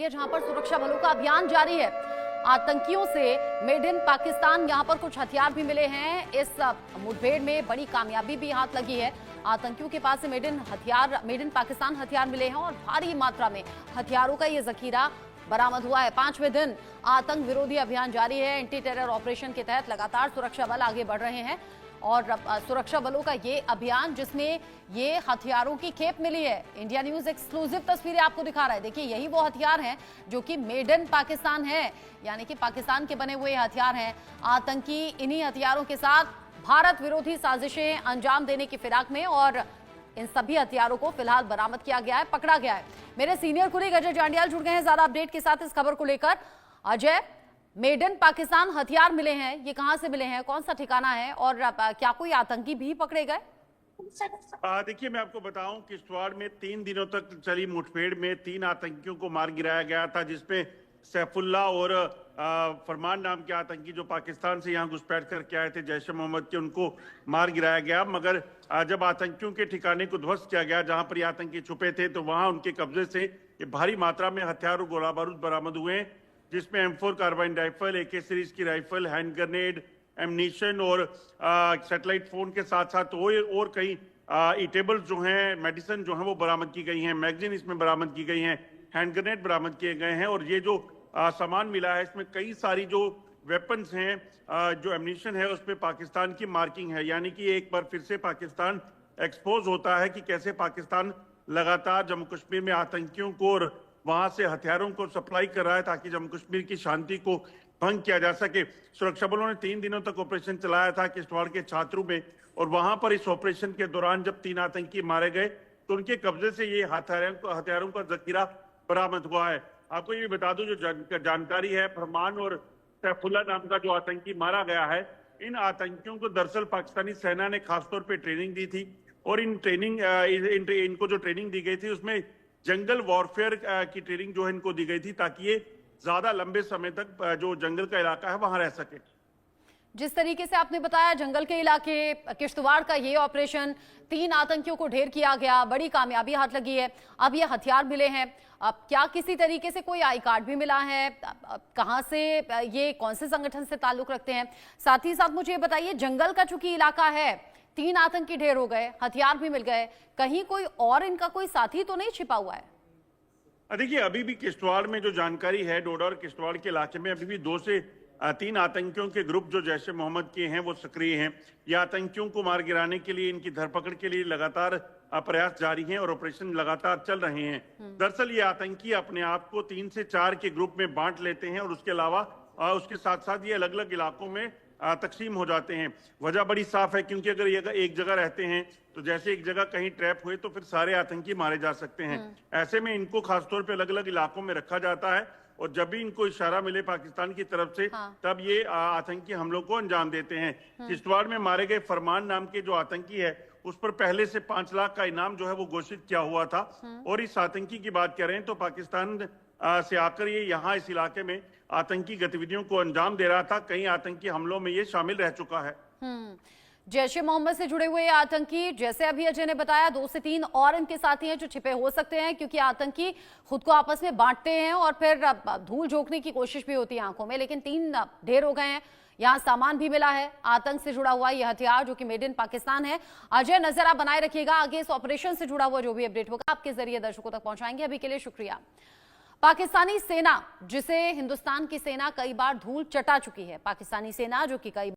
जहां पर सुरक्षा बलों का अभियान जारी है। आतंकियों से मेड इन पाकिस्तान यहां पर कुछ हथियार भी मिले हैं। इस मुठभेड़ में बड़ी कामयाबी भी हाथ लगी है। आतंकियों के पास से मेड इन पाकिस्तान हथियार मिले हैं और भारी मात्रा में हथियारों का ये जखीरा बरामद हुआ है। 5वें दिन आतंक विरोधी अभियान जारी है। एंटी टेरर ऑपरेशन के तहत लगातार सुरक्षा बल आगे बढ़ रहे हैं और सुरक्षा बलों का ये अभियान जिसमें ये हथियारों की खेप मिली है। इंडिया न्यूज एक्सक्लूसिव तस्वीरें आपको दिखा रहा है। देखिए, यही वो हथियार हैं जो कि मेड इन पाकिस्तान है, यानी कि पाकिस्तान के बने हुए हथियार हैं। आतंकी इन्हीं हथियारों के साथ भारत विरोधी साजिशें अंजाम देने की फिराक में और इन सभी हथियारों को फिलहाल बरामद किया गया है, पकड़ा गया है। मेरे सीनियर कुलीग अजय जांडियाल जुड़ गए हैं ज्यादा अपडेट के साथ इस खबर को लेकर। अजय, मेड इन पाकिस्तान हथियार मिले हैं, ये कहां से मिले हैं, कौन सा ठिकाना है और क्या कोई आतंकी भी पकड़े गए? देखिए, मैं आपको बताऊं कि किश्तवाड़ में 3 दिनों तक चली मुठभेड़ में 3 आतंकियों को मार गिराया गया था, जिसमें सैफुल्ला और फरमान नाम के आतंकी जो पाकिस्तान से यहाँ घुसपैठ करके आए थे जैश ए मोहम्मद के, उनको मार गिराया गया। मगर जब आतंकियों के ठिकाने को ध्वस्त किया गया जहां पर ये आतंकी छुपे थे, तो वहां उनके कब्जे से ये भारी मात्रा में हथियार और गोला बारूद बरामद हुए, जिसमें M4 carbine rifle, AK series की राइफल, हैंड ग्रेनेड, एमनीशन और सैटेलाइट फोन के साथ साथ और कई ईटेबल्स जो हैं, मेडिसिन जो हैं वो बरामद की गई हैं, मैगजीन इसमें बरामद की गई हैं, हैंड ग्रेनेड बरामद किए गए हैं। और ये जो सामान मिला है इसमें कई सारी जो वेपन्स हैं, जो एमनीशन है उसमें पाकिस्तान की मार्किंग है, यानी कि एक बार फिर से पाकिस्तान एक्सपोज होता है कि कैसे पाकिस्तान लगातार जम्मू कश्मीर में आतंकियों को और वहां से हथियारों को सप्लाई कर रहा है ताकि जम्मू कश्मीर की शांति को भंग किया जा सके। सुरक्षा बलों ने 3 दिनों तक ऑपरेशन चलाया था किश्तवाड़ के छात्रों में, और वहां पर इस ऑपरेशन के दौरान जब 3 आतंकी मारे गए तो उनके कब्जे से ये हथियारों का जखीरा बरामद हुआ है। आपको ये बता दूं, जो जानकारी है, फरमान और सैफुल्ला नाम का जो आतंकी मारा गया है, इन आतंकियों को दरअसल पाकिस्तानी सेना ने खासतौर पर ट्रेनिंग दी थी और इनको जो ट्रेनिंग दी गई थी उसमें जंगल वॉरफेयर की ट्रेनिंग जो है इनको दी गई थी ताकि ये ज्यादा लंबे समय तक जो जंगल का इलाका है वहां रह सके। जिस तरीके से आपने बताया, जंगल के इलाके किश्तवाड़ का ये ऑपरेशन, 3 आतंकियों को ढेर किया गया, बड़ी कामयाबी हाथ लगी है। अब ये हथियार मिले हैं, अब क्या किसी तरीके से कोई आई कार्ड भी मिला है, कहां से ये कौन से संगठन से ताल्लुक रखते हैं? साथ ही साथ मुझे ये बताइए, जंगल का चूंकि इलाका है, 3 आतंकी ढेर हो गए, हथियार भी मिल गए, कहीं कोई और इनका कोई साथी तो नहीं छिपा हुआ है? देखिए, अभी भी किश्तवाड़ में जो जानकारी है, डोडा और किश्तवाड़ के इलाके में अभी भी 2 से 3 आतंकियों के ग्रुप जो जैश ए मोहम्मद के हैं वो सक्रिय हैं। ये आतंकियों को मार गिराने के लिए, इनकी धरपकड़ के लिए लगातार प्रयास जारी हैं और ऑपरेशन लगातार चल रहे हैं। दरअसल ये आतंकी अपने आप को 3 से 4 के ग्रुप में बांट लेते हैं और उसके अलावा उसके साथ साथ ये अलग अलग इलाकों में तकसीम हो जाते हैं। वजह बड़ी साफ है, क्योंकि अगर ये एक जगह रहते हैं तो जैसे एक जगह कहीं ट्रैप हुए तो फिर सारे आतंकी मारे जा सकते हैं। ऐसे में इनको खासतौर पे अलग अलग इलाकों में रखा जाता है और जब भी इनको इशारा मिले पाकिस्तान की तरफ से, तब ये आतंकी हमलों को अंजाम देते हैं। किश्तवाड़ में मारे गए फरमान नाम के जो आतंकी है, उस पर पहले से 5 लाख का इनाम जो है वो घोषित किया हुआ था। और इस आतंकी की बात करें तो पाकिस्तान से आकर ये यहाँ इस इलाके में आतंकी गतिविधियों को अंजाम दे रहा था। कई आतंकी हमलों में ये शामिल रह चुका है। जैश ए मोहम्मद से जुड़े हुए आतंकी, जैसे अभी अजय ने बताया, 2 से 3 और इनके साथी हैं जो छिपे हो सकते हैं, क्योंकि आतंकी खुद को आपस में बांटते हैं और फिर धूल झोंकने की कोशिश भी होती है आंखों में। लेकिन 3 ढेर हो गए हैं। यहाँ सामान भी मिला है, आतंक से जुड़ा हुआ यह हथियार जो कि मेड इन पाकिस्तान है। अजय, नजर आप बनाए रखिएगा, आगे इस ऑपरेशन से जुड़ा हुआ जो भी अपडेट होगा आपके जरिए दर्शकों तक पहुंचाएंगे। अभी के लिए शुक्रिया। पाकिस्तानी सेना, जिसे हिंदुस्तान की सेना कई बार धूल चटा चुकी है, पाकिस्तानी सेना जो कि कई